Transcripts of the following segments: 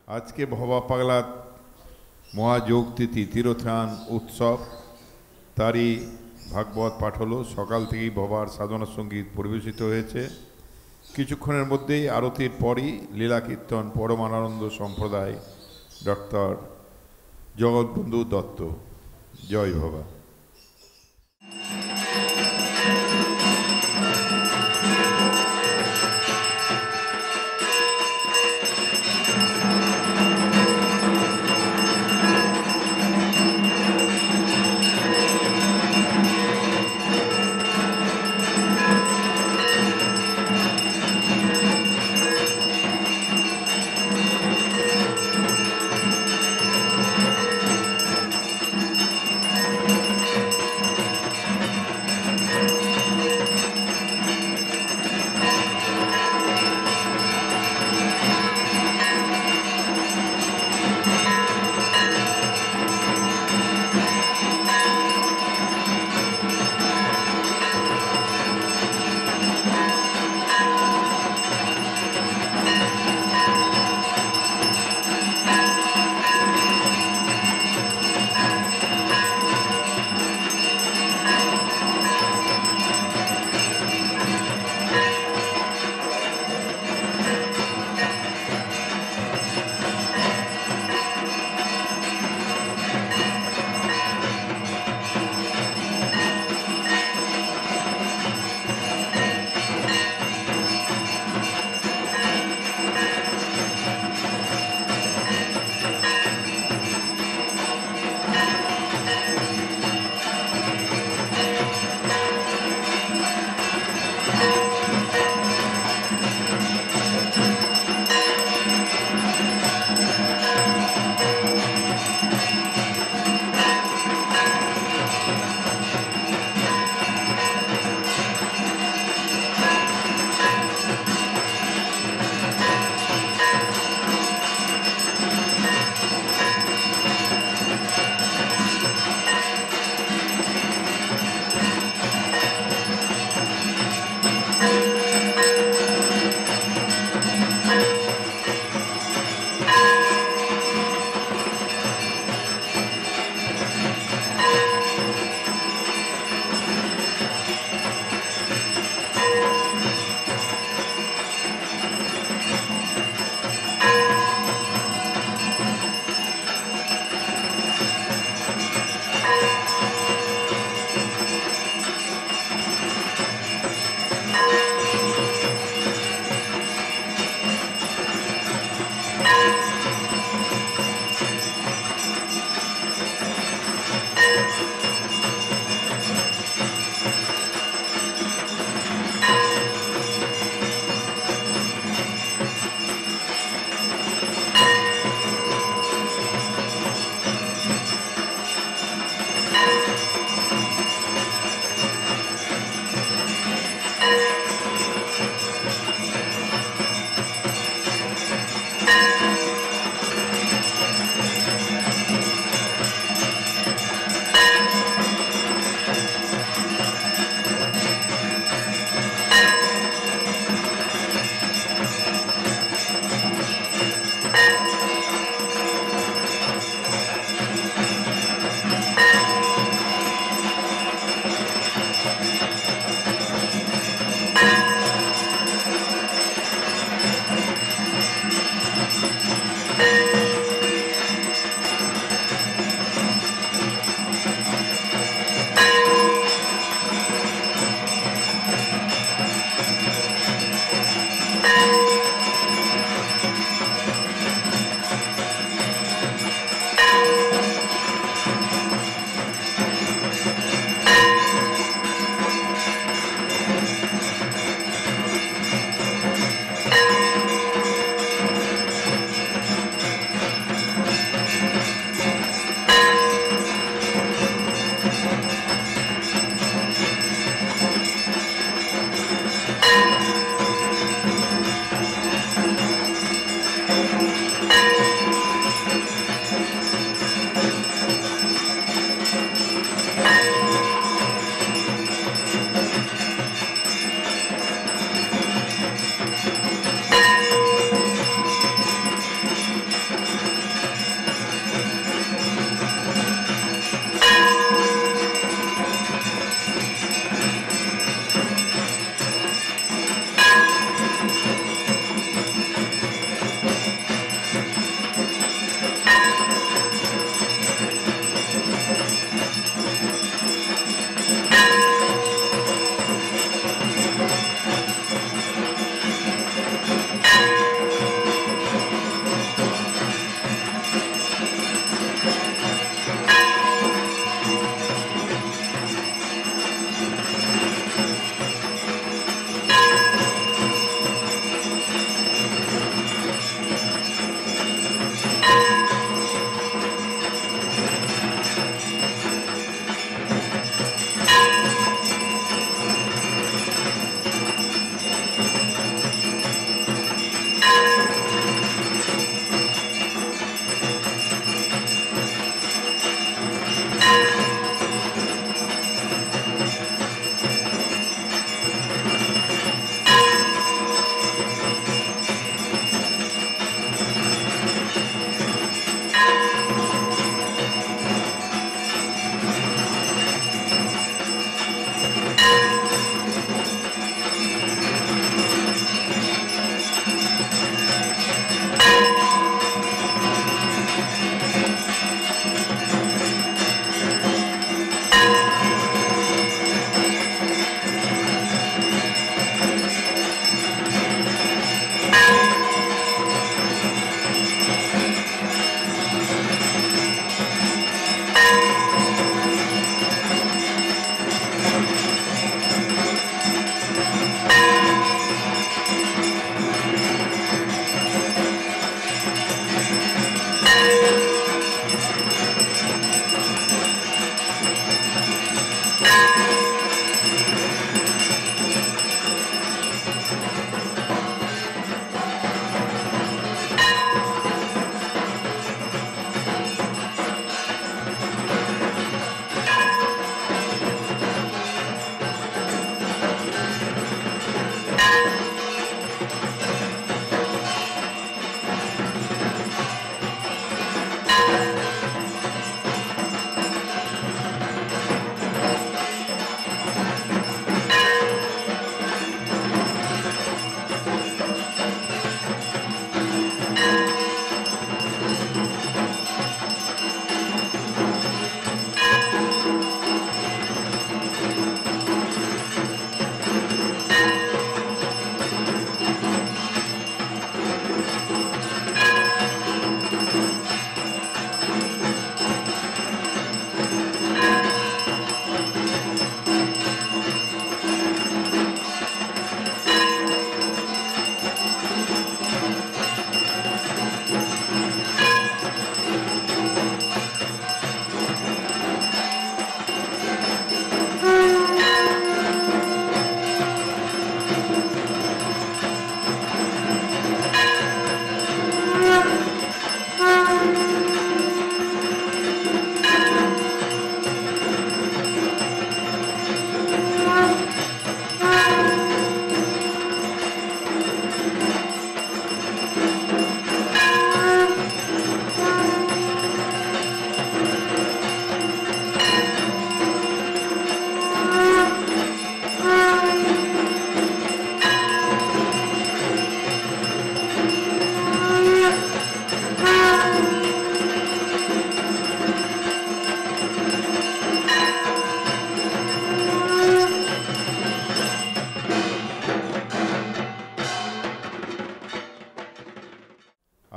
आज के भवा पगला महायोग तिथि तीर्थान उत्सव तारी भागवत पाठ हलो सकाल थेकेई भवार साधना संगीत परिवेशित हয়েছে কিছুক্ষণের মধ্যেই আরতির পরই লীলা কীর্তন পরমানন্দ সম্প্রদায় ডক্টর জগৎবন্ধু দত্ত জয় ভবা।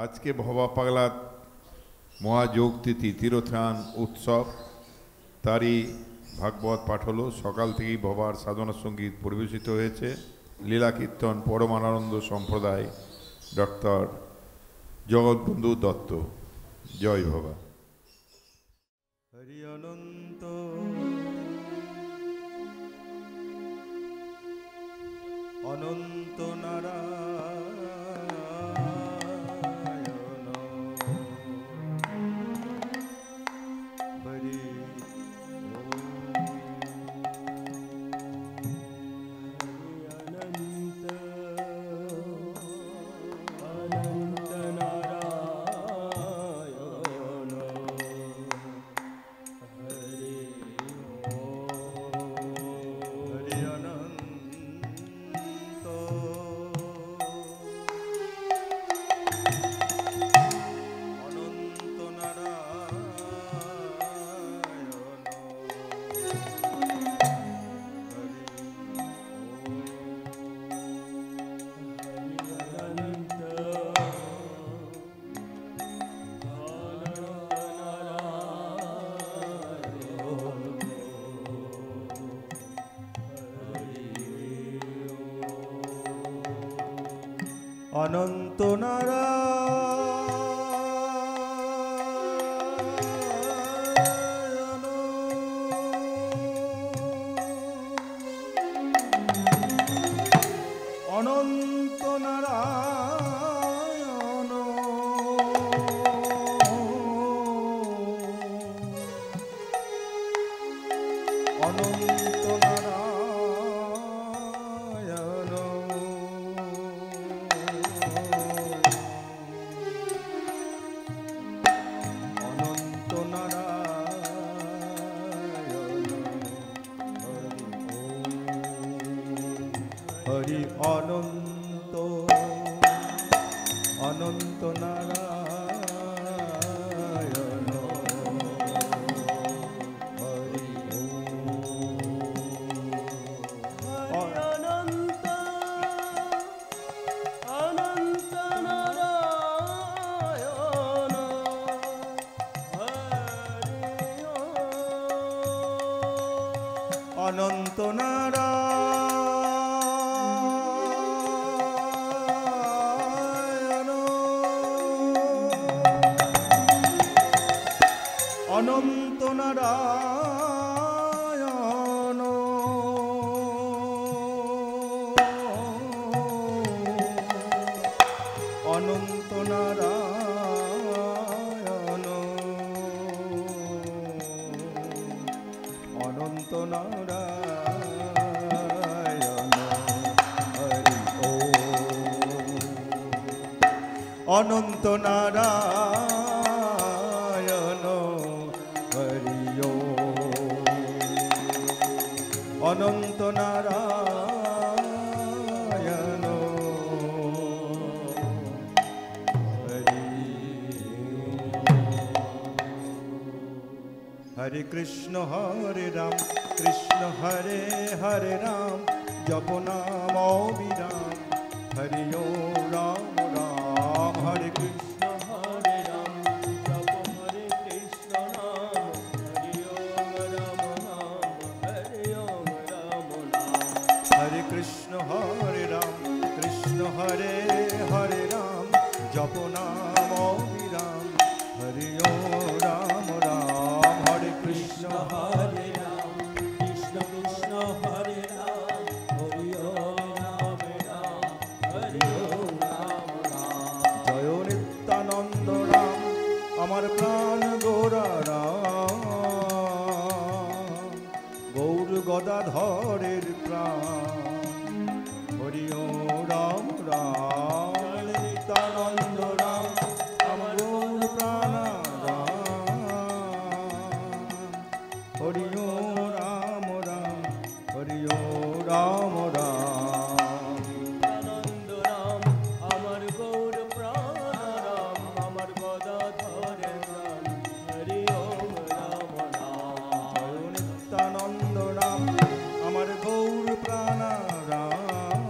আজকে ভবা পাগলার মহাযোগ তিথি তীরথ্রাণ উৎসব, তারই ভাগবত পাঠ হলো। সকাল থেকেই ভবার সাধনা সঙ্গীত পরিবেশিত হয়েছে। লীলা কীর্তন পরমানন্দ সম্প্রদায় ডক্টর জগৎবন্ধু দত্ত। জয় ভবা। হরি অনন্ত অনন্ত নারায়ণ হরি অনন্ত অনন্ত নারায়ণ হরি হরি অনন্ত অনন্ত নারায়ণ অনন্ত নারায়ণ অনন্ত নারায়ণ অনন্ত নারায়ণ অনন্ত নারায়ণ হরি অনন্ত অনন্ত নারায়ণ হরি অনন্ত অনন্ত নারায়ণ হরি অনন্ত নারায়ণ অনন্ত নারায়ণ অনন্ত নারায়ণ অনন্ত নারায়ণ হরি অনন্ত নারায়ণ হরি অনন্ত নারায়ণ হরি হরে কৃষ্ণ হরে রাম কৃষ্ণ হরে হরে রাম জপ নাম অবিরাম হরি রাম রাম হরে কৃষ্ণ হরে রাম জপ হরে কৃষ্ণ নাম হরি রাম নাম হরি রাম নাম হরে কৃষ্ণ হরে রাম কৃষ্ণ হরে হরে রাম জপ নাম অবিরাম হরি রাম রাম হরে কৃষ্ণ হরে রাম কৃষ্ণ কৃষ্ণ হরে রাম হরি রাম রাম হরি রাম রাম জয় নিত্যানন্দ রাম আমার প্রাণ গোরা রাম গৌর গদাধরের প্রাণ হরি রাম রাম নিত্যানন্দ রাম আমার গৌর প্রাণ হরি রাম রাম হরি রাম রাম আনন্দ রাম আমার গৌর প্রাণ রাম আমার গদাধর প্রাণ হরি রাম রাম নিত্যানন্দ রাম আমার গৌর প্রাণ রাম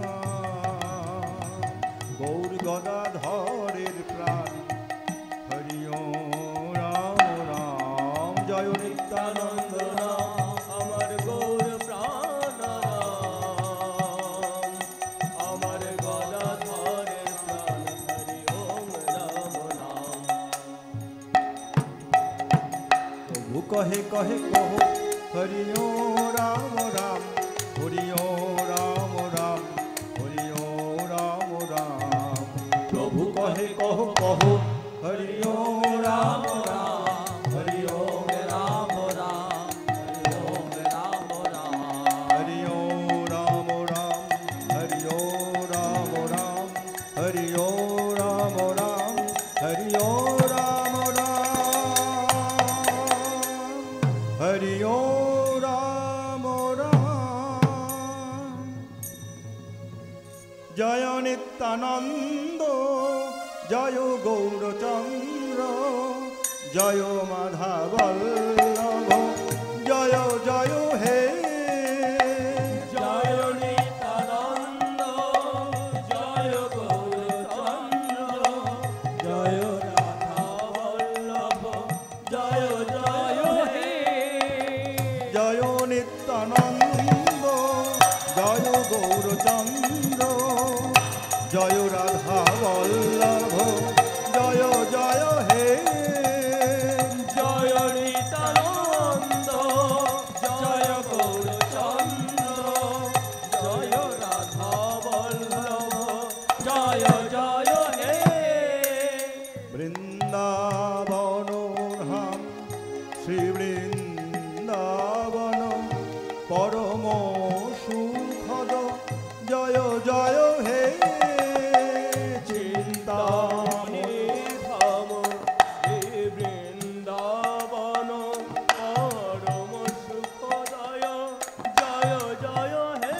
গৌর গদাধরের প্রাণ कहे कहे कहो हरि ओम राम राम हरि ओम राम राम हरि ओम राम राम प्रभु कहे कहो कहो हरि ओम राम राम हरि ओम राम राम हरि ओम राम राम हरि ओम राम राम हरि ओम राम राम हरि ओम राम राम हरि ओम राम राम हरि ओम राम राम जय नित्यानंद जय गौरचंद्र जय माधवल्लभ जय जय हे जय नित्यानंद जय गौरचंद्र जय राधावल्लभ जय जय हे जय नित्यानंद जय गौरचंद्र जय राधावल्लभ जय जय हे जय नित्यानंद जय गौरचंद्र जय राधावल्लभ जय जय हे বৃন্দাবন ধাম শ্রী বৃন্দাবন পরম সুখদ জয় জয় হে চিন্তামণি ধাম শ্রী বৃন্দাবন পরম সুখদয় জয় জয় হে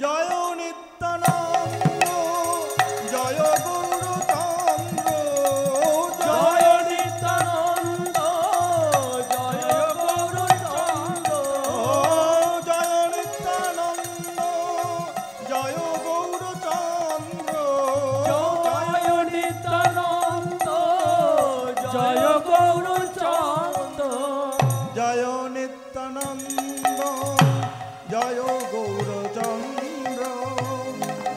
জয় নিত্যানন্দ জয় গৌরচন্দ্র জয় নিত্যানন্দ জয় গৌরচন্দ্র জয় নিত্যানন্দ জয় গৌরচন্দ্র জয় নিত্যানন্দ জয় গৌরচন্দ্র জয় নিত্যানন্দ জয় গৌরচন্দ্র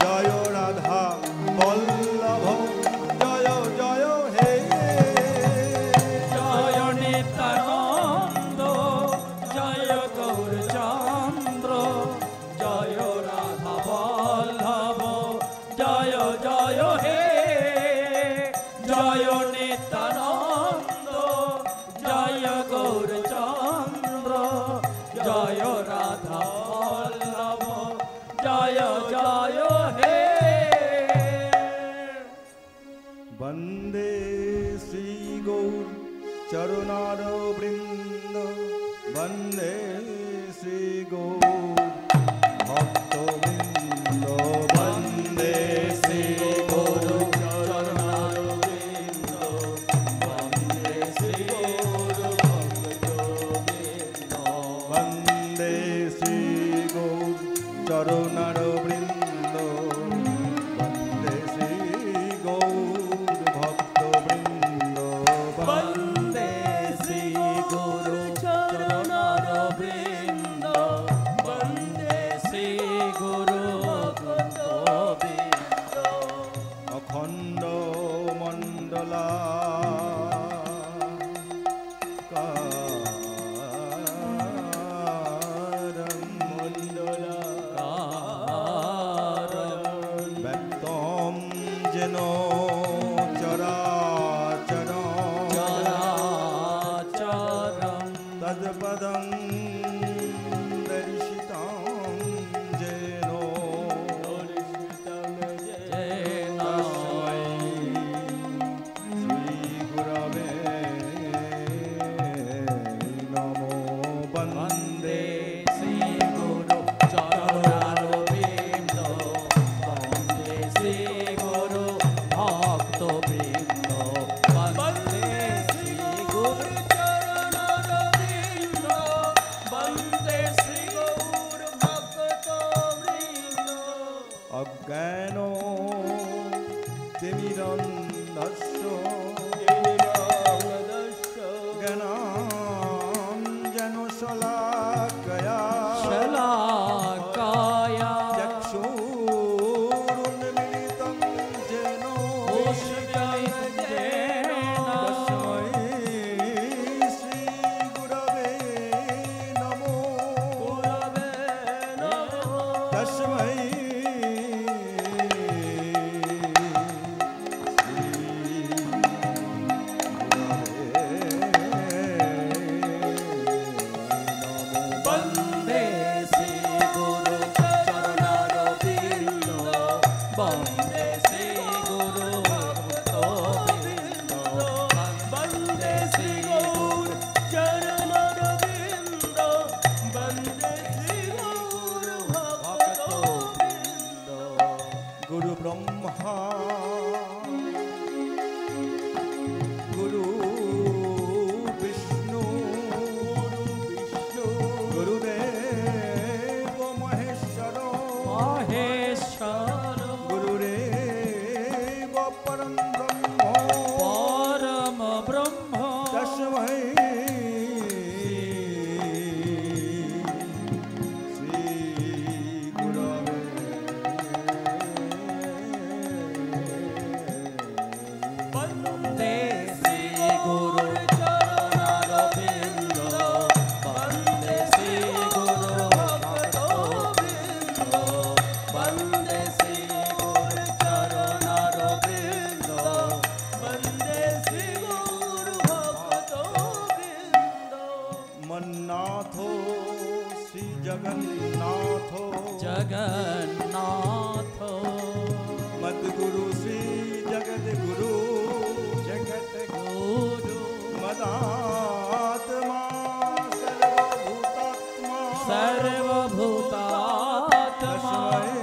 জয় রাধা বল্লভ জয় জয় হে জয় নিত্যানন্দ জয় গৌরচন্দ্র জয় রাধা বল্লভ জয় জয় হে জয় নিত্যানন্দ জয় গৌরচন্দ্র জয় রাধা বল্লভ জয় জয় হে বন্দে শ্রী গৌর চরণার বৃন্দ বন্দে শ্রী গৌর ভক্ত বৃন্দ বন্দে শ্রী গৌর চরণার বৃন্দ বন্দে শ্রী গৌর ভক্তবৃন্দ বন্দে শ্রী গৌর চরণার বৃন্দ বন্দে শ্রী গৌর ভক্ত বৃন্দ বন্দে শ্রী গুরু চরণার বৃন্দ বন্দে শ্রী গুরু ভক্তবৃন্দ অখণ্ড মণ্ডলা ব্যক্তম যেন চরাচর চরাচরম তৎপদং দর্শিতাং যেন যেন তস্मै শ্রীগুরবে নমো বন্দে শ্রী গুরু চরণার বৃন্দ বন্দে শ্রী গুরু ভক্তবৃন্দ বন্দে শ্রী গুরু চরণার বৃন্দ বন্দে শ্রী গুরু ভক্তবৃন্দ অজ্ঞান তিমিরন্ধস্য জ্ঞানাঞ্জন শলাকয়া শলাকায়া চক্ষুরুন্মিলিতং যেন পুষ্পং যেন তস্मै শ্রী বন্দে শ্রী গুরু ভক্তবৃন্দ বন্দে শ্রী গৌর চরণারবিন্দ বন্দে শ্রী গৌর ভক্তবৃন্দ গুরু ব্রহ্মা গুরু বিষ্ণু গুরুদেব মহেশ্বর মহেশ্বর গুরুরেব পরম ব্রহ্ম পরম ব্রহ্ম তস্मै শ্রী গুরবে বন্দে শ্রী গুরু চরণারবিন্দ বন্দে শ্রী গুরু ভক্তবৃন্দ বন্দে শ্রী গুরু চরণারবিন্দ বন্দে শ্রী গুরু ভক্তবৃন্দ মন্নাথ শ্রী জগন্নাথ জগন্নাথ মদ্গুরু শ্রী জগদ্গুরু জগত গুরু মদাত্মা সর্বভূতাত্মা সর্বভূতাত্মা তস্मै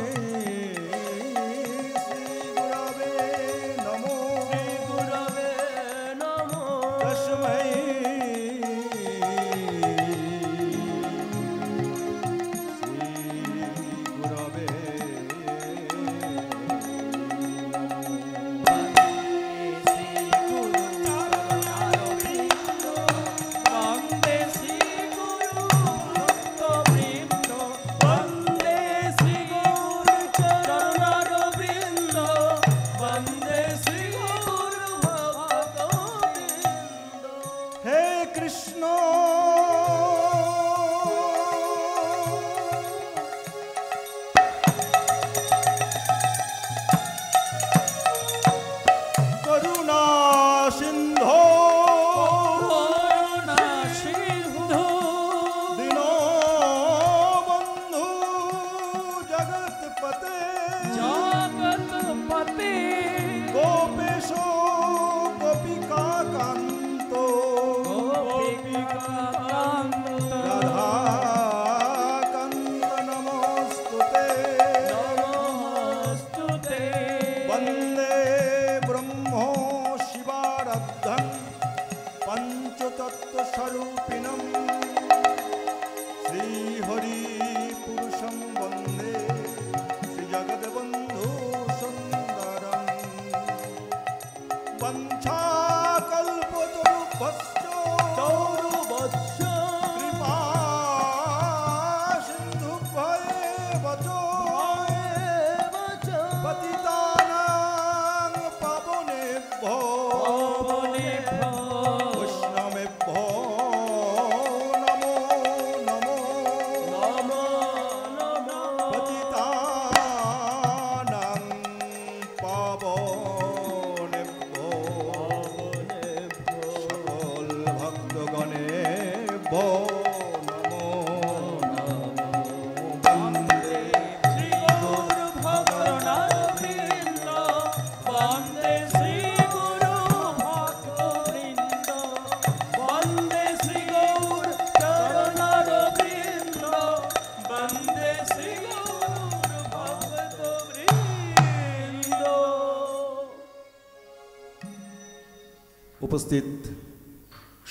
উপস্থিত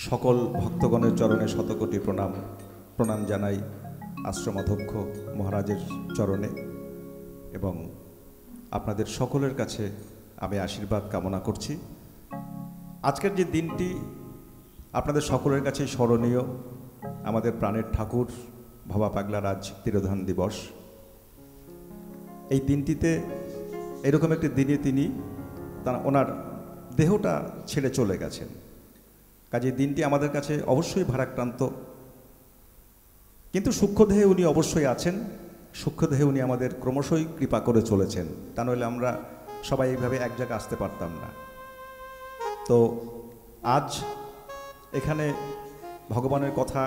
সকল ভক্তগণের চরণে শতকোটি প্রণাম জানাই আশ্রমাধ্যক্ষ মহারাজের চরণে এবং আপনাদের সকলের কাছে আমি আশীর্বাদ কামনা করছি। আজকের যে দিনটি আপনাদের সকলের কাছে স্মরণীয়, আমাদের প্রাণের ঠাকুর ভবা পাগলা রাজ তিরোধান দিবস। এই দিনটিতে এরকম একটি দিনে তিনি ওনার দেহটা ছেড়ে চলে গেছেন। কাজে দিনটি আমাদের কাছে অবশ্যই ভারাক্রান্ত, কিন্তু সূক্ষ্মদেহে উনি অবশ্যই আছেন। সূক্ষ্মদেহে উনি আমাদের ক্রমশই কৃপা করে চলেছেন, তা নইলে আমরা সবাই এইভাবে এক জায়গায় আসতে পারতাম না। তো আজ এখানে ভগবানের কথা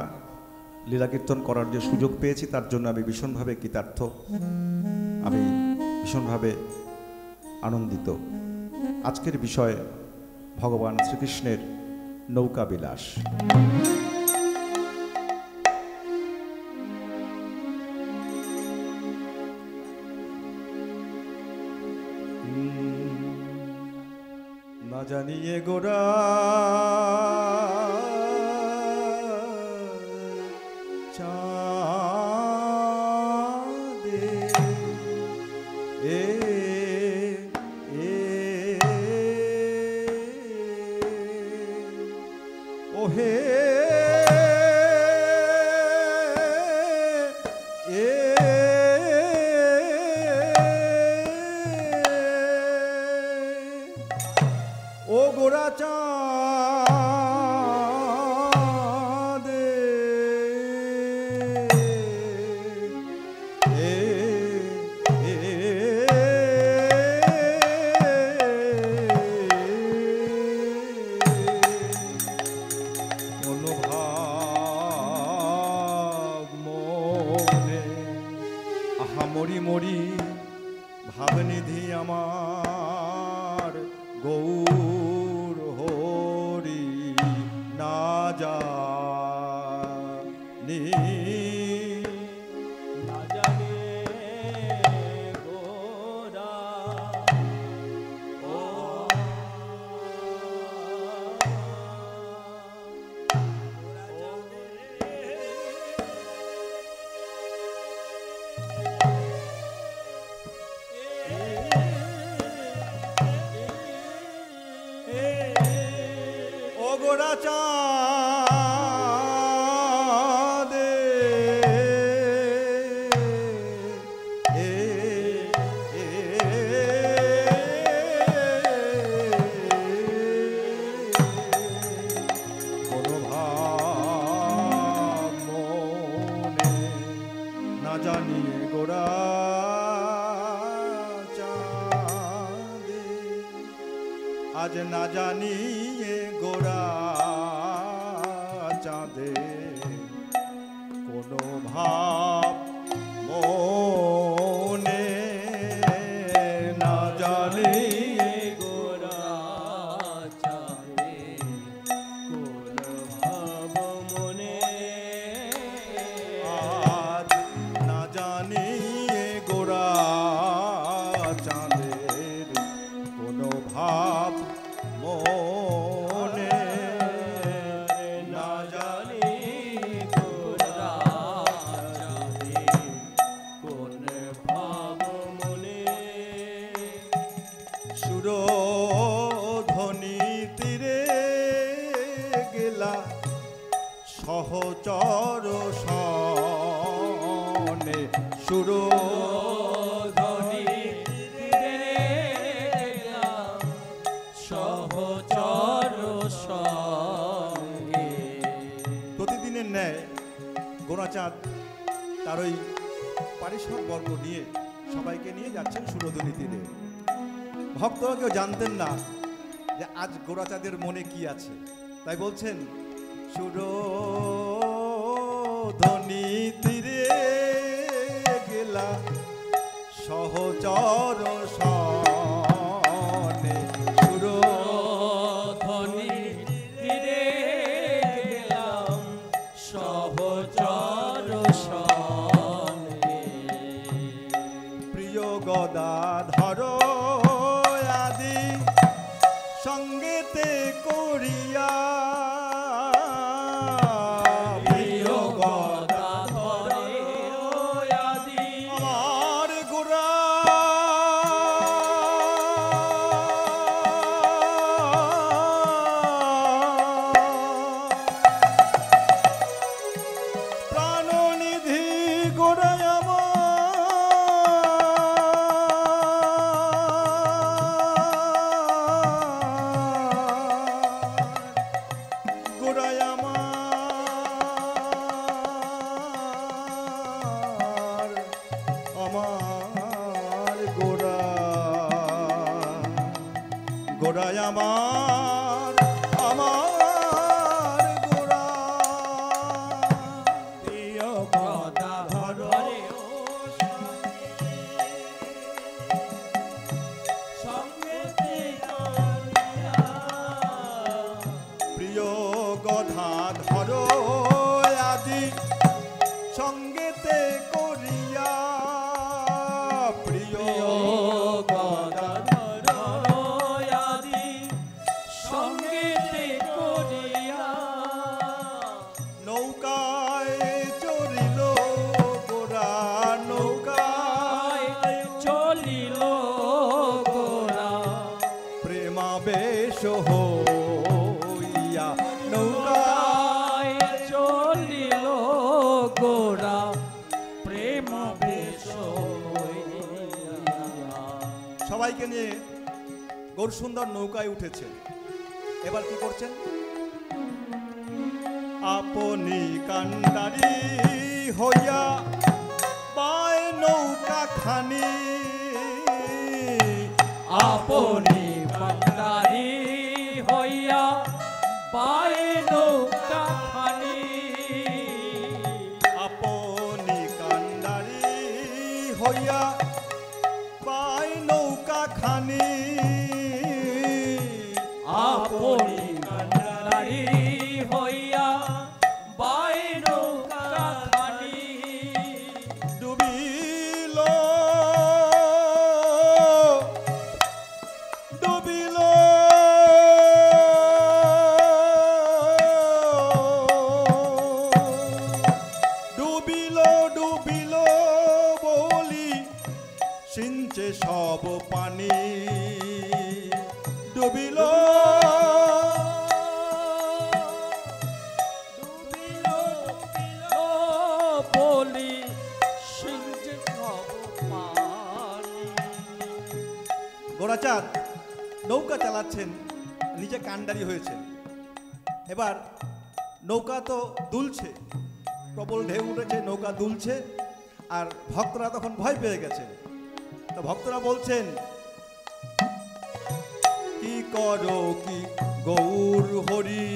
লীলা কীর্তন করার যে সুযোগ পেয়েছি তার জন্য আমি ভীষণভাবে কৃতার্থ, আমি ভীষণভাবে আনন্দিত। আজকের বিষয় ভগবান শ্রীকৃষ্ণের নৌকা বিলাস। না জানিয়ে গোরা চাঁদে ওহে ও গোরা চাঁদে অনুভাব মনে আহা মরি মরি ভাবনিধি আমার গৌর হরি না জানি না জানে গোরা ও ও গোরা চাঁদে অনুভাব মনে না জানিয়ে গোরা চাঁদে আজ না জানিয়ে গোরা চাঁদে কোনো ভাব মনে না জানিয়ে গোরা চাঁদে কোন ভাব মনে আজ না জানিয়ে গোরা চাঁদের কোনো ভাব মনে না জানি গোরা চাঁদে কোন ভাব মনে সুরধ্বনি তীরে গেলা সহচর সনে ধ্বনি দিলাম সহচর সঙ্গে প্রতিদিনের ন্যায় গোরাচাঁদ তার ওই পারিষদ বর্গ নিয়ে সবাইকে নিয়ে যাচ্ছেন সুরধ্বনি তীরে। ভক্তরা কেউ জানতেন না যে আজ গোরাচাঁদের মনে কি আছে, তাই বলছেন সুরধ্বনি তীরে গেলা সহচর সনে ধ্বনি দিরে গেলাম সহচর সঙ্গে প্রিয় গদাধর আদি সঙ্গেতে করিয়া প্রিয় গদাধরে আদি আমার গোরা প্রাণনিধি গোরায় গোরায় আমার গোরা গোরায় আমার গোরা প্রিয় গদাধরে সঙ্গেতে করিয়া প্রিয় গদাধর আদি সঙ্গেতে করিয়া প্রিয় গদাধর আদি সঙ্গেতে করিয়া নৌকায় চড়িল গোরা নৌকায় চলিল গোরা প্রেমাবেশ হইয়া নৌকায় চলিল গোরা প্রেম বেশ হইয়া। সবাইকে নিয়ে গৌর সুন্দর নৌকায় উঠেছে। এবার কি করছেন? আপনি কান্ডারি হইয়া পায় নৌকা খানি আপনি ভান্ডারি হইয়া পায় নৌকা খানি আপনি কান্ডারি হইয়া পায় নৌকা খানি আপনি ভান্ডারি হইয়া পায় নৌকা খানি ডুবিল ডুবিল ডুবিল ডুবিল বলি সিঞ্চে সব পানি ডুবিল বলি সিঞ্চে সব পানি গোরাচাঁদ নৌকা চালাচ্ছেন, নিজে কান্ডারি হয়েছেন। এবার নৌকা তো দুলছে, প্রবল ঢেউ উঠেছে, নৌকা দুলছে, আর ভক্তরা তখন ভয় পেয়ে গেছে। তো ভক্তরা বলছেন, কি করো কি গৌর হরি,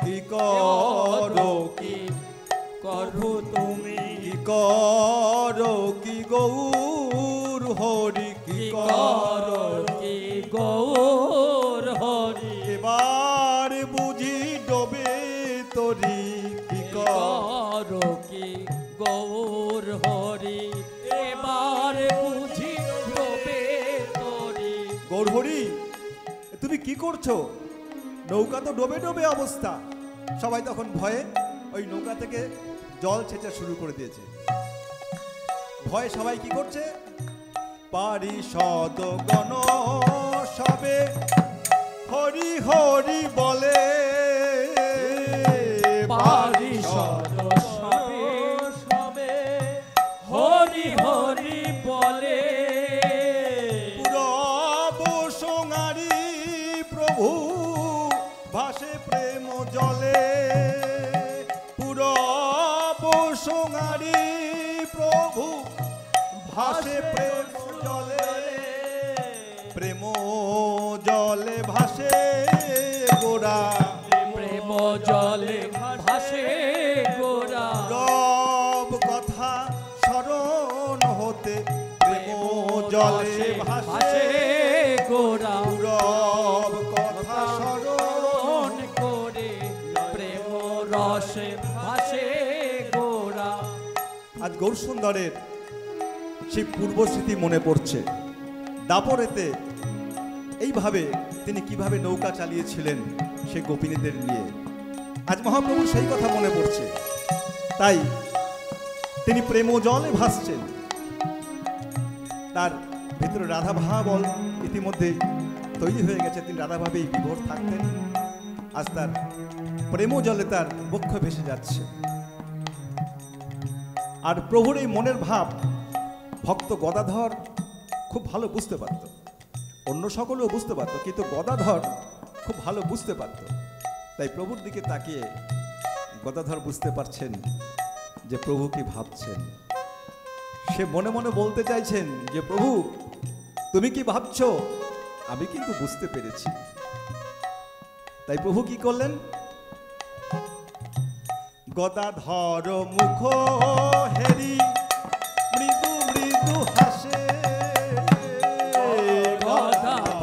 কি করো কি করো তুমি কি করো কি গৌর হরি, কি করো করো কি গৌর হরি এবার বুঝি ডোবে তরি, কি করো কি গৌর হরি এবার বুঝি ডোবে তরি গৌর হরি তুমি কি করছো? নৌকা তো ডোবে ডোবে অবস্থা। সবাই তখন ভয়ে ওই নৌকা থেকে জল ছেঁচা শুরু করে দিয়েছে। ভয়ে সবাই কি করছে? পারিষদ গণ সবে হরি হরি বলে, পারিষদ সবে সবে হরি হরি বলে পুরব সোঙারি প্রভু ভাসে প্রেম জলে, পুরব সোঙারি প্রভু ভাসে প্রেম জলে, প্রেম জলে ভাসে গোরা, প্রেম জলে ভাসে গোরা রব কথা স্মরণ হতে প্রেম জলে ভাসে গোরা রব কথা স্মরণ। স্মরণ করে প্রেম রসে ভাসে গোরা আজ গৌর সুন্দরের সেই পূর্বস্মৃতি মনে পড়ছে। দাপরেতে এইভাবে তিনি কিভাবে নৌকা চালিয়েছিলেন সে গোপিনীদের নিয়ে, আজ মহাপ্রভু সেই কথা মনে পড়ছে। তাই তিনি প্রেম জলে ভাসছেন, তার ভিতরে রাধা ভাব ইতিমধ্যে তৈরি হয়ে গেছে। তিনি রাধা ভাবেই বিভোর থাকতেন, আজ তার প্রেম জলে তার বক্ষ ভেসে যাচ্ছে। আর প্রভুর এই মনের ভাব ভক্ত গদাধর খুব ভালো বুঝতে পারত, অন্য সকলেও বুঝতে পারত, কিন্তু গদাধর খুব ভালো বুঝতে পারত। তাই প্রভুর দিকে তাকিয়ে গদাধর বুঝতে পারছেন যে প্রভু কি ভাবছেন। সে মনে মনে বলতে চাইছেন যে প্রভু তুমি কি ভাবছো, আমি কিন্তু বুঝতে পেরেছি। তাই প্রভু কি করলেন? গদাধর মুখ হেরি মৃদু মৃদু হাসে, গদাধর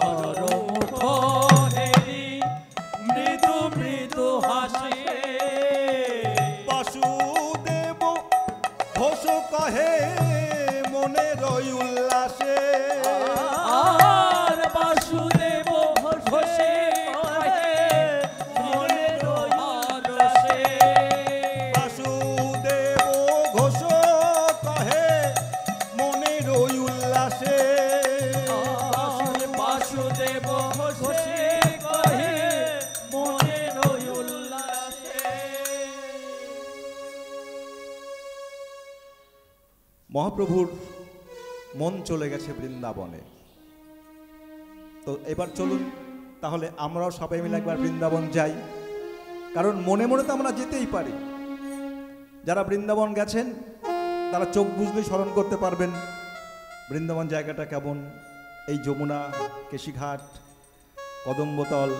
বাসুদেব বসে কহে মনের উল্লাসে। মহাপ্রভুর মন চলে গেছে বৃন্দাবনে। তো এবার চলুন তাহলে আমরাও সবাই মিলে একবার বৃন্দাবন যাই, কারণ মনে মনে তো আমরা যেতেই পারি। যারা বৃন্দাবন গেছেন তারা চোখ বুঝলেই স্মরণ করতে পারবেন বৃন্দাবন জায়গাটা কেমন। এই যমুনা, কেশিঘাট, কদম্বতল,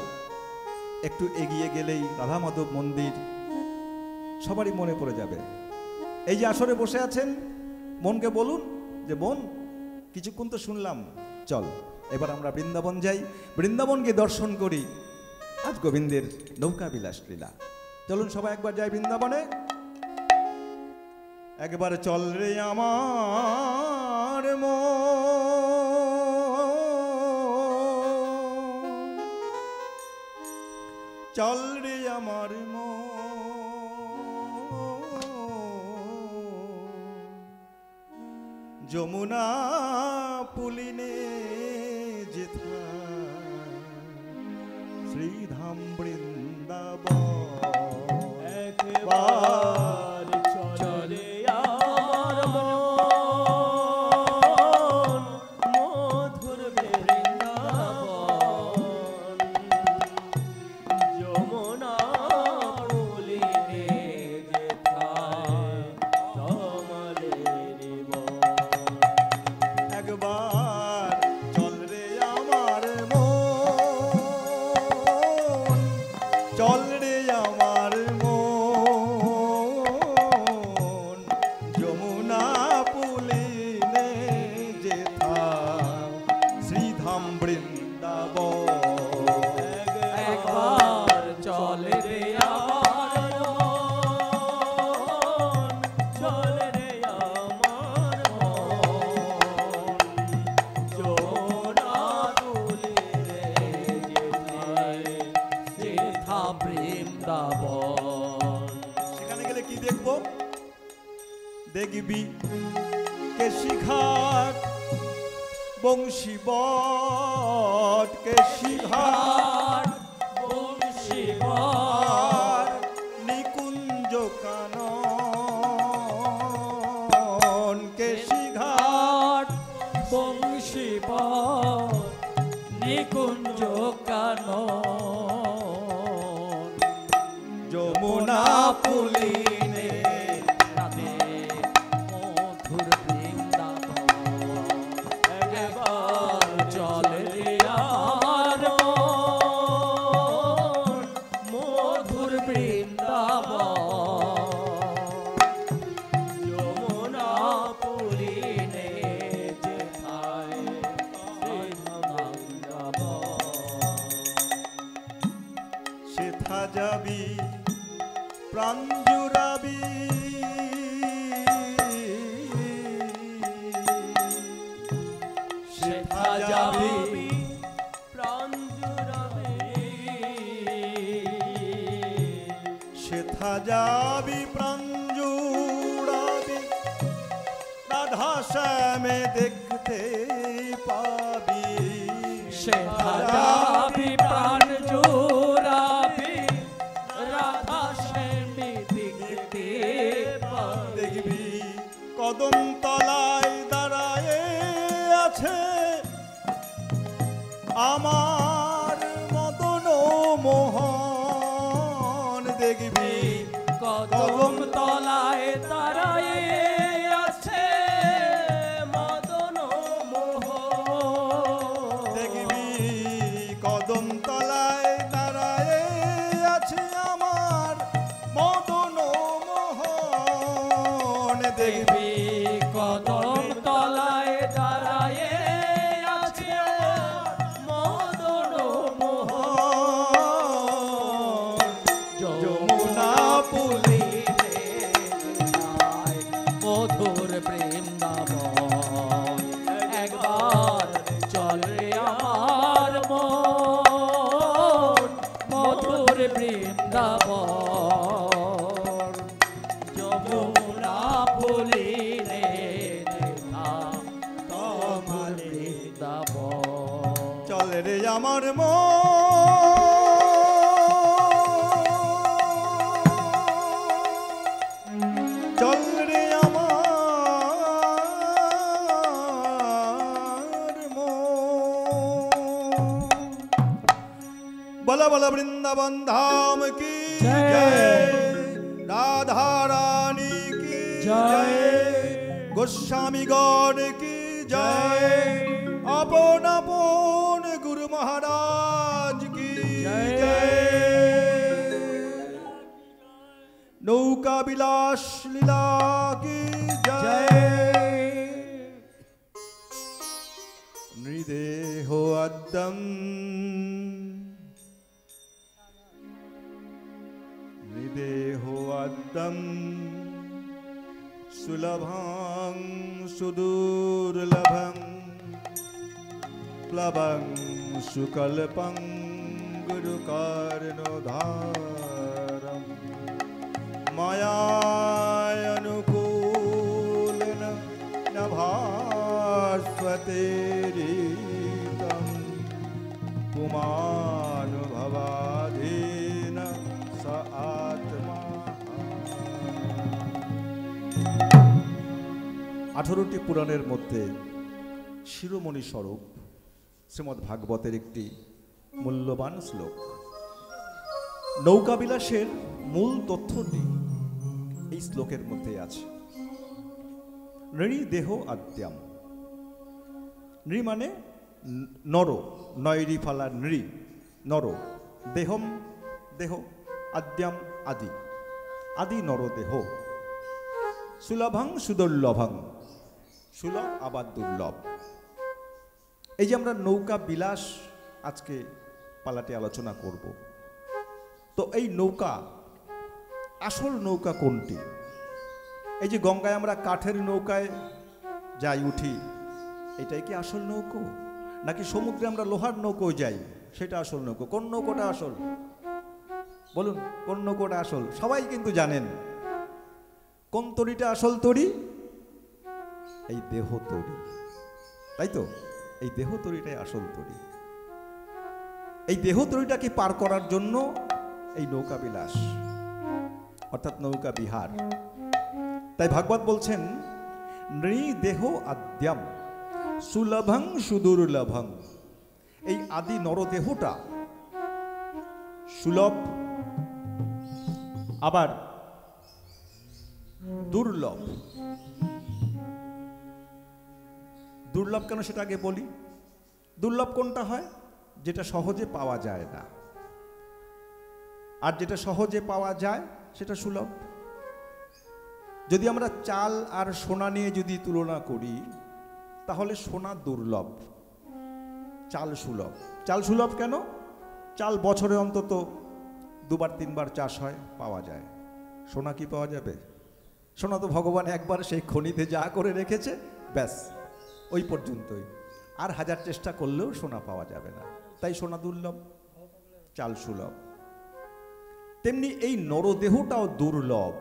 একটু এগিয়ে গেলেই রাধা মাধব মন্দির, সবারই মনে পড়ে যাবে। এই যে আসরে বসে আছেন, মনকে বলুন যে মন কিছুক্ষণ তো শুনলাম, চল এবার আমরা বৃন্দাবন যাই, বৃন্দাবনকে দর্শন করি, আজ গোবিন্দের নৌকা বিলাস লীলা। চলুন সবাই একবার যাই বৃন্দাবনে। একবার চল রে আমার মন, চল রে আমার মন, যমুনা পুলিনে যেথা শ্রীধাম বৃন্দাবন। একবার চলে আমার মন মধুর বৃন্দাবন, যমুনা পুলিনে যেথায় কমলের বন। একবার চল রে আমার মন, চল রে আমার মন, যমুনা পুলিনে যেথা শ্রীধাম বৃন্দাবন। একবার চলে রে আমার মন, চলে রে আমার মন, যমুনা পুলিনে যেথায় যেথা বৃন্দাবন। সেখানে গেলে কি দেখবো? দেখবি কেশিঘাট, বংশীবট, কেশিঘাট, বংশীবট, নিকুঞ্জ কানন, কেশিঘাট, বংশীবট, নিকুঞ্জ কানন, যমুনা পুলিনে রাধে মধুর বৃন্দাবন। একবার চলে রে আমার মন মধুর বৃন্দাবন, যমুনা পুলিনে যেথায় শ্রীধাম বৃন্দাবন। সেথা যাবি প্রাণ জুড়াবি, সেথা যাবি প্রাণ জুড়াবি, সেথা যাবি প্রাণ জুড়াবি, রাধা শ্যামে দেখতে পাবি। সেথা যাবি প্রাণ জুড়াবি, রাধা শ্যামে দেখতে পাবি। দেখবি কদম তলায় দাঁড়ায় আছে আমার মদন মোহন। দেখবি কদম তলায় তারায় আছে মদন মোহন। দেখবি কদম তলায় দাঁড়ায় আছে আমার মদন মোহন। দেখবি কদম তলায় দাঁড়ায় আছে মদন মোহন, যমুনা পুলিনে যেথায় মধুর বৃন্দাবন। একবার চলে আমার মন মধুর বৃন্দাবন, যমুনা পুলিনে যেথা কমলের বৃন্দাবন। চল চল রে আমার চল রে আমার বলা বলা বৃন্দাবন ধাম কি জয়, রাধা রানী কি জয়, গোস্বামী গণ কি জয়, আপন আপন গুরু মহারাজ কি জয়, নৌকা বিলাস লীলা কি জয়, নৃদেহ আদ্যম নৃদেহ আদ্যম সুলভং সুদুর্লভং প্লবং সুকল্পং গুরুকর্ণধারম মায়ানুকূলন নভাস্বতে রীতম পুমানুভবাধীন স আত্মা। 18টি পুরাণের মধ্যে শিরোমণি স্বরূপ শ্রীমদ্ ভাগবতের একটি মূল্যবান শ্লোক। নৌকাবিলাসের মূল তথ্যটি এই শ্লোকের মধ্যে আছে। নৃ দেহ আদ্যাম, নৃ মানে নর, নয়রি ফালা নৃ নর, দেহম দেহ, আদ্যাম আদি, আদি নর দেহ, সুলভং সুদুর্লভং, সুলভ আবার দুর্লভ। এই যে আমরা নৌকা বিলাস আজকে পালাটে আলোচনা করব, তো এই নৌকা আসল নৌকা কোনটি? এই যে গঙ্গায় আমরা কাঠের নৌকায় যাই উঠি, এটাই কি আসল নৌকো? নাকি সমুদ্রে আমরা লোহার নৌকো যাই, সেটা আসল নৌকো? কোন নৌকোটা আসল বলুন? কোন নৌকোটা আসল? সবাই কিন্তু জানেন কোন তরিটা আসল তরি? এই দেহ তরি, তাই তো? এই দেহ তরিটাই আসল তরি। এই দেহ তরিটাকে পার করার জন্য এই নৌকা বিলাস অর্থাৎ নৌকা বিহার। তাই ভাগবত বলছেন নৃ দেহ আদ্যাম সুলভং সুদুর্লভং। এই আদি নরদেহটা সুলভ আবার দুর্লভ। দুর্লভ কেন সেটা আগে বলি। দুর্লভ কোনটা হয়? যেটা সহজে পাওয়া যায় না, আর যেটা সহজে পাওয়া যায় সেটা সুলভ। যদি আমরা চাল আর সোনা নিয়ে যদি তুলনা করি, তাহলে সোনা দুর্লভ, চাল সুলভ। চাল সুলভ কেন? চাল বছরে অন্তত 2বার 3বার চাষ হয়, পাওয়া যায়। সোনা কি পাওয়া যাবে? সোনা তো ভগবান একবার সেই খনিতে যা করে রেখেছে, ব্যাস ওই পর্যন্তই। আর হাজার চেষ্টা করলেও সোনা পাওয়া যাবে না। তাই সোনা দুর্লভ, চাল সুলভ। তেমনি এই নরদেহটাও দুর্লভ।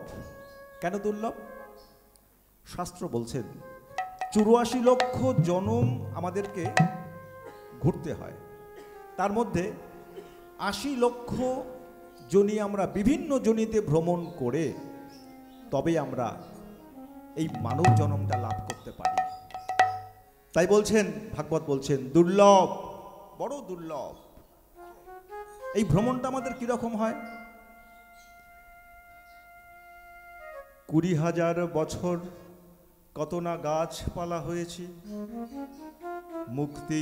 কেন দুর্লভ? শাস্ত্র বলছেন 84 লক্ষ জনম আমাদেরকে ঘুরতে হয়, তার মধ্যে 80 লক্ষ জনি আমরা বিভিন্ন জনিতে ভ্রমণ করে তবে আমরা এই মানব জন্মটা লাভ করতে পারি। তাই বলছেন, ভাগবত বলছেন দুর্লভ, বড় দুর্লভ। এই ভ্রমণটা আমাদের কিরকম হয়? 20,000 বছর কত না গাছপালা হয়েছি, মুক্তি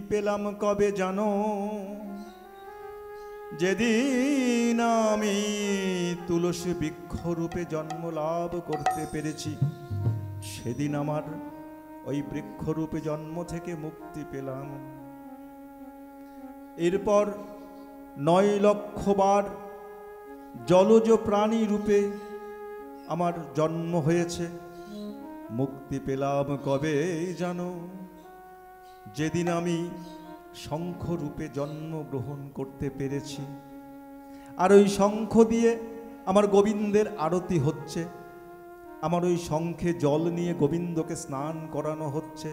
পেলাম কবে জানো? যেদিন আমি তুলসী বৃক্ষরূপে জন্ম লাভ করতে পেরেছি, সেদিন আমার ওই বৃক্ষরূপে জন্ম থেকে মুক্তি পেলাম। এরপর 9 লক্ষ বার জলজ প্রাণী রূপে আমার জন্ম হয়েছে, মুক্তি পেলাম কবে জানো? যেদিন আমি শঙ্খ রূপে জন্মগ্রহণ করতে পেরেছি। আর ওই শঙ্খ দিয়ে আমার গোবিন্দের আরতি হচ্ছে, আমার ওই শঙ্খে জল নিয়ে গোবিন্দকে স্নান করানো হচ্ছে,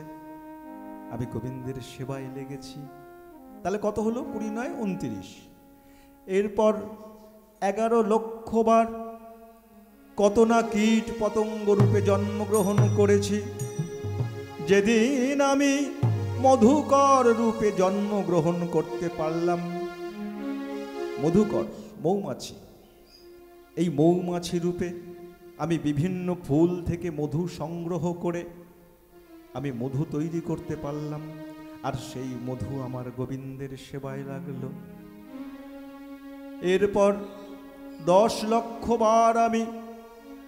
আমি গোবিন্দের সেবায় লেগেছি। তাহলে কত হলো? 20 × 9 = 29। এরপর 11 লক্ষ বার কত না কীট পতঙ্গ রূপে জন্মগ্রহণ করেছি। যেদিন আমি মধুকর রূপে জন্মগ্রহণ করতে পারলাম, মধুকর মৌমাছি, এই মৌমাছি রূপে আমি বিভিন্ন ফুল থেকে মধু সংগ্রহ করে আমি মধু তৈরি করতে পারলাম, আর সেই মধু আমার গোবিন্দের সেবায় লাগলো। এরপর 10 লক্ষ বার আমি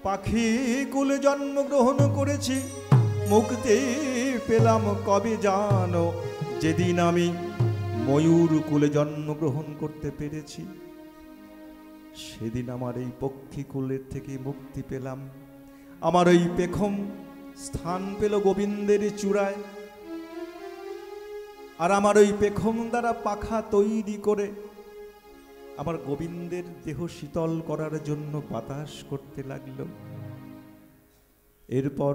পাখি কুলে জন্মগ্রহণ করেছি। মুক্তি পেলাম কবে জানো? যেদিন আমি ময়ূর কুলে জন্মগ্রহণ করতে পেরেছি। সেদিন আমার এই পক্ষী কুলের থেকে মুক্তি পেলাম। আমার ওই পেখম স্থান পেল গোবিন্দের চূড়ায়, আর আমার ওই পেখম দ্বারা পাখা তৈরি করে আমার গোবিন্দের দেহ শীতল করার জন্য বাতাস করতে লাগলো। এরপর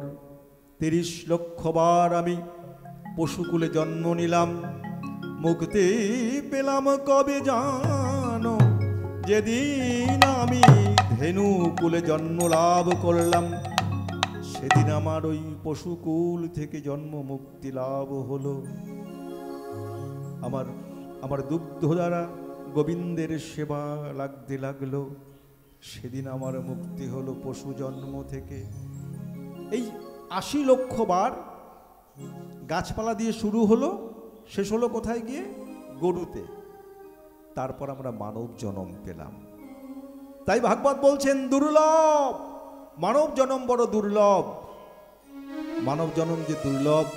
30 লক্ষ বার আমি পশুকুলে জন্ম নিলাম। মুক্তি পেলাম কবে জানো? যেদিন আমি ধেনু কুলে জন্ম লাভ করলাম। সেদিন আমার ওই পশুকুল থেকে জন্ম মুক্তি লাভ হলো। আমার দুগ্ধ দ্বারা গোবিন্দের সেবা লাগতে লাগলো। সেদিন আমার মুক্তি হলো পশু জন্ম থেকে। এই 80 লক্ষ বার গাছপালা দিয়ে শুরু হলো, শেষ হলো কোথায় গিয়ে? গরুতে। তারপর আমরা মানব জন্ম পেলাম। তাই ভাগবত বলছেন দুর্লভ, মানব জন্ম বড় দুর্লভ। মানব জন্ম যে দুর্লভ,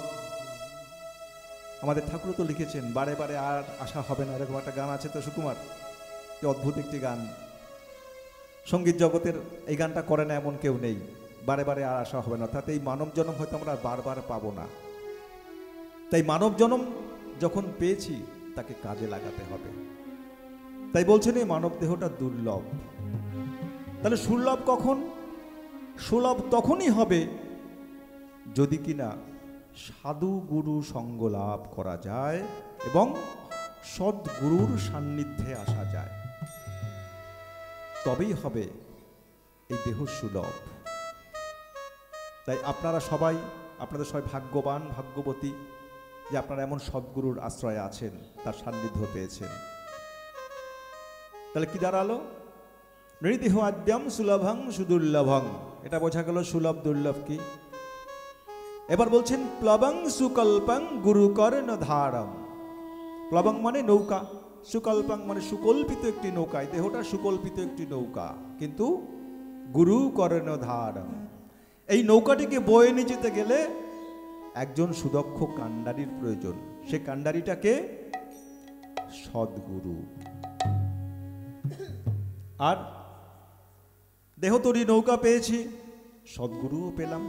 আমাদের ঠাকুর তো লিখেছেন বারে বারে আর আশা হবে না, এরকম একটা গান আছে তো সুকুমার, কি অদ্ভুত একটি গান। সঙ্গীত জগতের এই গানটা করে না এমন কেউ নেই, বারে বারে আর আশা হবে না। তাতে এই মানব জন্ম হয়তো আমরা বারবার পাবো না। তাই মানব জন্ম যখন পেয়েছি তাকে কাজে লাগাতে হবে। তাই বলছেন এই মানব দেহটা দুর্লভ। তাহলে সুলভ কখন? সুলভ তখনই হবে যদি কিনা সাধু গুরু সঙ্গ লাভ করা যায় এবং সদ্গুরুর সান্নিধ্যে আসা যায়, তবেই হবে এই দেহ সুলভ। তাই আপনাদের সবাই ভাগ্যবান, ভাগ্যবতী যে আপনারা এমন সদ্গুরুর আশ্রয়ে আছেন, তার সান্নিধ্য পেয়েছেন। তাহলে কি দাঁড়ালো? নৃদেহ আদ্যম সুলভং সুদুর্লভং, এটা বোঝা গেল সুলভ দুর্লভ কি। এবার বলছেন প্লবং সুকল্পং গুরুকর্ণ ধারম। প্লবং মানে নৌকা, সুকল্পং মানে সুকল্পিত একটি নৌকা। দেহটা সুকল্পিত একটি নৌকা, কিন্তু গুরুকর্ণ ধারম, এই নৌকাটিকে বয়ে নিয়ে যেতে গেলে একজন সুদক্ষ কান্ডারির প্রয়োজন। সে কান্ডারিটাকে সদ্গুরু। আর দেহতরী নৌকা পেয়েছি, সদ্গুরুও পেলাম।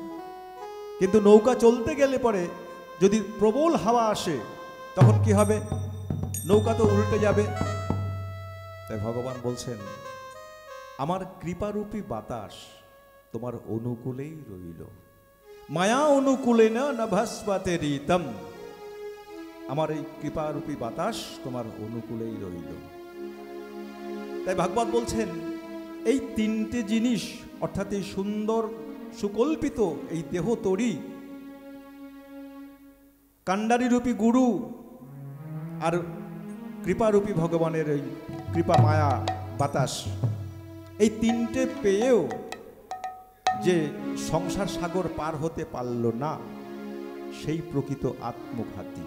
কিন্তু নৌকা চলতে গেলে পরে যদি প্রবল হাওয়া আসে তখন কি হবে? নৌকা তো উল্টে যাবে। তাই ভগবান বলছেন আমার কৃপারূপী বাতাস তোমার অনুকূলেই রইল। মায়া অনুকূলে না ভাস্বাতে রীতম, আমার এই কৃপারূপী বাতাস তোমার অনুকূলেই রইল। তাই ভাগবত বলছেন এই তিনটে জিনিস, অর্থাৎ এই সুন্দর সুকল্পিত এই দেহ তরি, কান্ডারিরূপী গুরু আর কৃপারূপী ভগবানের এই কৃপা মায়া বাতাস, এই তিনটে পেয়েও যে সংসার সাগর পার হতে পারল না, সেই প্রকৃত আত্মঘাতী।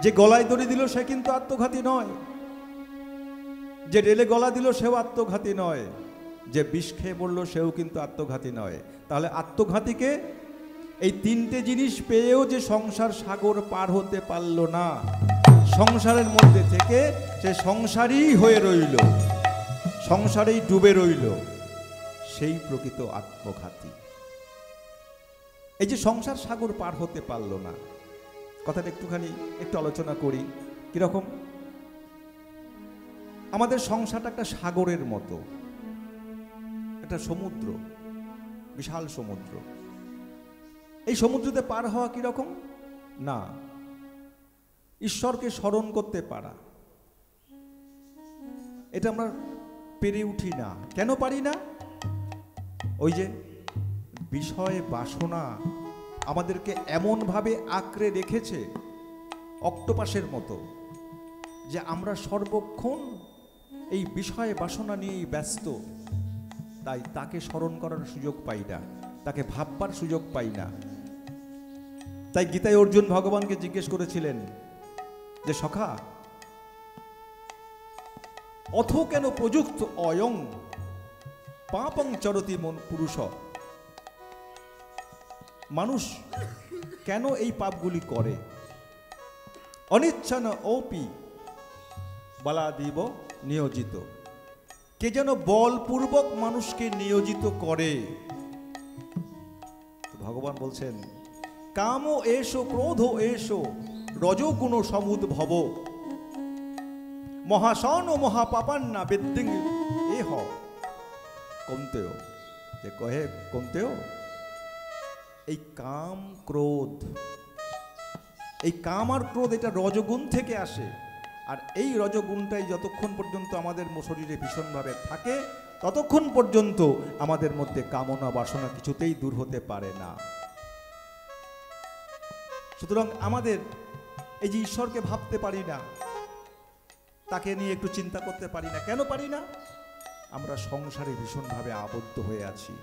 যে গলায় দড়ি দিল সে কিন্তু আত্মঘাতী নয়, যে রেলে গলা দিল সেও আত্মঘাতী নয়, যে বিষ খেয়ে বলল সেও কিন্তু আত্মঘাতী নয়। তাহলে আত্মঘাতীকে এই তিনটে জিনিস পেয়েও যে সংসার সাগর পার হতে পারল না, সংসারের মধ্যে থেকে সে সংসারই হয়ে রইল, সংসারেই ডুবে রইল, সেই প্রকৃত আত্মঘাতী। এই যে সংসার সাগর পার হতে পারল না, কথাটা একটু আলোচনা করি। কিরকম? আমাদের সংসারটা একটা সাগরের মতো, একটা সমুদ্র, বিশাল সমুদ্র। এই সমুদ্রতে পার হওয়া কিরকম না, ঈশ্বরকে স্মরণ করতে পারা, এটা আমরা পেরে উঠি না। কেন পারি না? ওই যে বিষয় বাসনা আমাদেরকে এমনভাবে আঁকড়ে রেখেছে অক্টোপাসের মতো, যে আমরা সর্বক্ষণ এই বিষয় বাসনা নিয়েই ব্যস্ত। তাই তাকে স্মরণ করার সুযোগ পাই না, তাকে ভাববার সুযোগ পাই না। তাই গীতায় অর্জুন ভগবানকে জিজ্ঞেস করেছিলেন যে সখা, অথ কেন প্রযুক্ত অয়ং পাপং চরতি মন পুরুষ, মানুষ কেন এই পাপগুলি করে? অনিচ্ছান অপি বলাদিব নিয়োজিত, কে যেন বলপূর্বক মানুষকে নিয়োজিত করে। ভগবান বলছেন, কাম এসো ক্রোধ এসো রজগুণ সমুদ্ভব, মহাসন ও মহাপাপান্না বিদ্যিং এহ। কমতেও যে কহে কমতেও, এই কাম ক্রোধ, এই কাম আর ক্রোধ এটা রজগুণ থেকে আসে। আর এই রজগুণটাই যতক্ষণ পর্যন্ত আমাদের শরীরে ভীষণভাবে থাকে, ততক্ষণ পর্যন্ত আমাদের মধ্যে কামনা বাসনা কিছুতেই দূর হতে পারে না। সুতরাং আমাদের এই যে ঈশ্বরকে ভাবতে পারি না, তাকে নিয়ে একটু চিন্তা করতে পারি না। কেন পারি না? আমরা সংসারে ভীষণভাবে আবদ্ধ হয়ে আছি।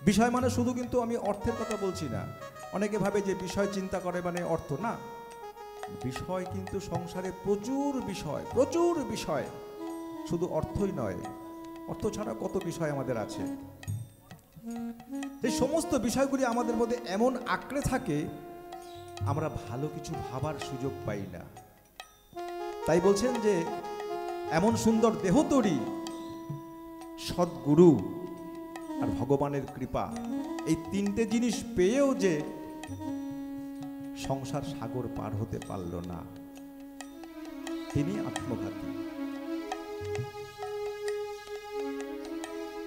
বিষয় মানে শুধু কিন্তু আমি অর্থের কথা বলছি না। অনেকে ভাবে যে বিষয় চিন্তা করে মানে অর্থ, না। বিষয় কিন্তু সংসারে প্রচুর বিষয়, প্রচুর বিষয়, শুধু অর্থই নয়, অর্থ ছাড়া কত বিষয় আমাদের আছে। এই সমস্ত বিষয়গুলি আমাদের মধ্যে এমন আঁকড়ে থাকে, আমরা ভালো কিছু ভাবার সুযোগ পাই না। তাই বলছেন যে এমন সুন্দর দেহ তৈরি, সদ্গুরু আর ভগবানের কৃপা, এই তিনটে জিনিস পেয়েও যে সংসার সাগর পার হতে পারল না, তিনি আত্মঘাতী।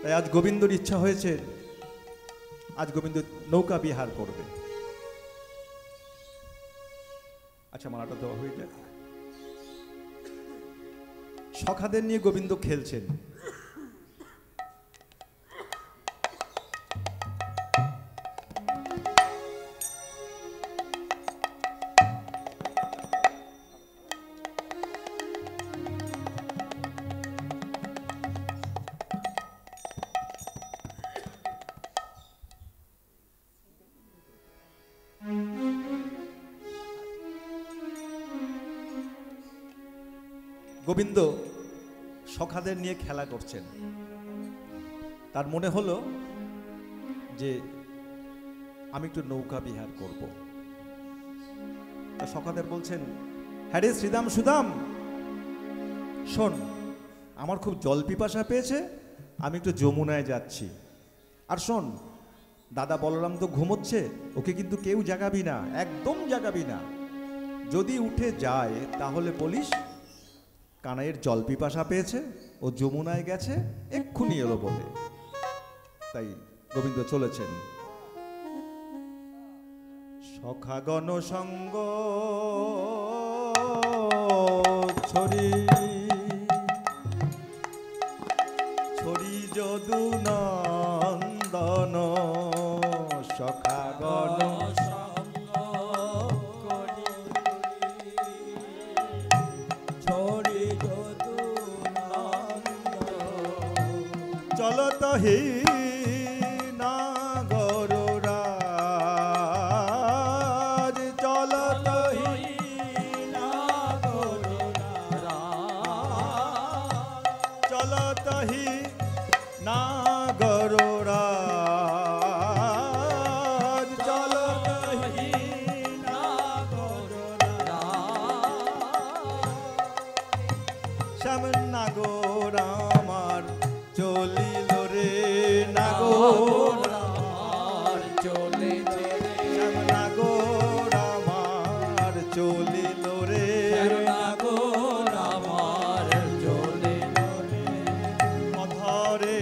তাই আজ গোবিন্দর ইচ্ছা হয়েছে, আজ গোবিন্দ নৌকা বিহার করবে। আচ্ছা, মালাটা দেওয়া হয়ে যাক। সখাদের নিয়ে গোবিন্দ খেলছেন। গোবিন্দ সখাদের নিয়ে খেলা করছেন। তার মনে হলো যে আমি একটু নৌকা বিহার করব। তা সখাদের বলছেন, হ্যাঁ রে শ্রীদাম সুদাম, শোন, আমার খুব জল পিপাসা পেয়েছে, আমি একটু যমুনায় যাচ্ছি। আর শোন, দাদা বলরাম তো ঘুমোচ্ছে, ওকে কিন্তু কেউ জাগাবি না, একদম জাগাবি না। যদি উঠে যায় তাহলে বলিস কানাইয়ের জল পিপাসা পেয়েছে, ও যমুনায় গেছে, এক্ষুনি এলো বলে। তাই গোবিন্দ চলেছেন। সখাগণ সঙ্গ ছড়ি ছড়ি যদু নন্দন, সখাগণ চলত হি নাগর রাজ, চলত হি নাগর রাজ, চলত হি নাগর রাজ, চলত হি নাগর রাজ। শ্যাম নাগর আমার চলিল রে, নাগর আমার চলিছে রে, শ্যাম নাগর আমার চলিল রে, নাগর আমার চলিল রে। অধরে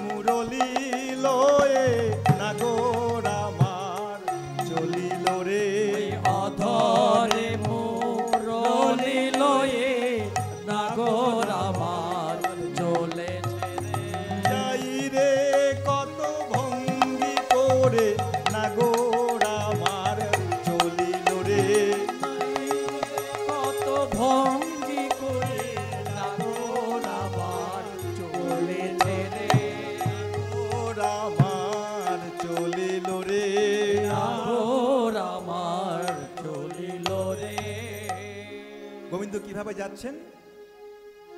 মুরলি লয়ে নাগর আমার চলিল রে, অধরে মুরলি চলিল এ নাগর আমার চলেছে রে। যাই রে কত ভঙ্গি করে নাগর আমার চলিল রে। কত ভঙ্গি করে নাগর আমার চলেছে রে। নাগর আমার চলিল রে। নাগর আমার চলিল রে। গোবিন্দ কিভাবে যাচ্ছেন?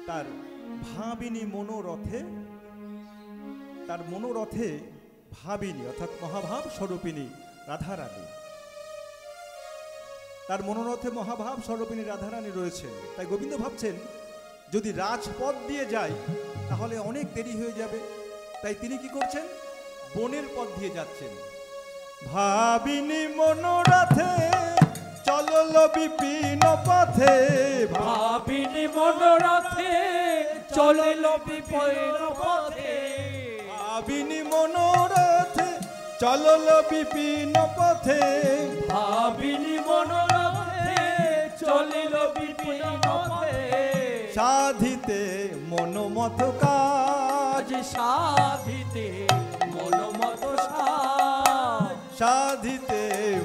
তার ভাবিনী মনোরথে, তার মনোরথে ভাবিনী অর্থাৎ মহাভাব স্বরূপিণী রাধারানী, তার মনোরথে মহাভাব স্বরূপিণী রাধারানী রয়েছেন। তাই গোবিন্দ ভাবছেন যদি রাজপথ দিয়ে যাই তাহলে অনেক দেরি হয়ে যাবে। তাই তিনি কি করছেন? বনের পথ দিয়ে যাচ্ছেন। ভাবিনী মনোরথে চলল বিপিন পথে। ভাবিনী মনোরথে চলিল বিপিন পথে। ভাবিনী মনোরথে চলল বিপিন পথে। ভাবিনী মনোরথে চলিল বিপিন পথে। সাধিতে মনোমত কাজ। আজ সাধিতে মনোমত সাজ। সাধিতে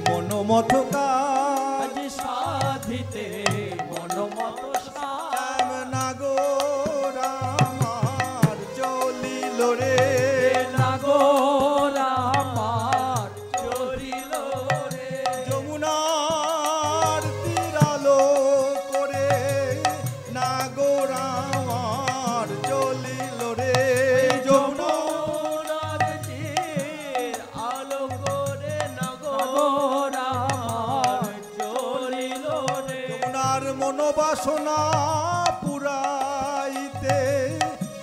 মনোমত কাজ। আজ সাধিতে মনোমত সাজ। শ্যাম নাগর আমার চলিল রে। নাগর আমার চলিল রে। যমুনার তীরালো করে নাগর আমার চলিল রে। যমুনার তীর আলো করে নাগর আমার চলিল রে। যমুনার মনোবাসনা পুরাইতে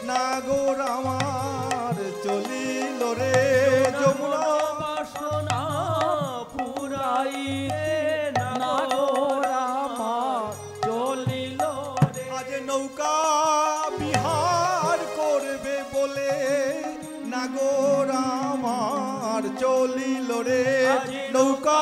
নাগর আমার চলিল রে। যমুনা বাসনা পুরাইতে নাগর আমার চলিল রে। আজ নৌকা বিহার করবে বলে নাগর আমার চলিল রে। আজ নৌকা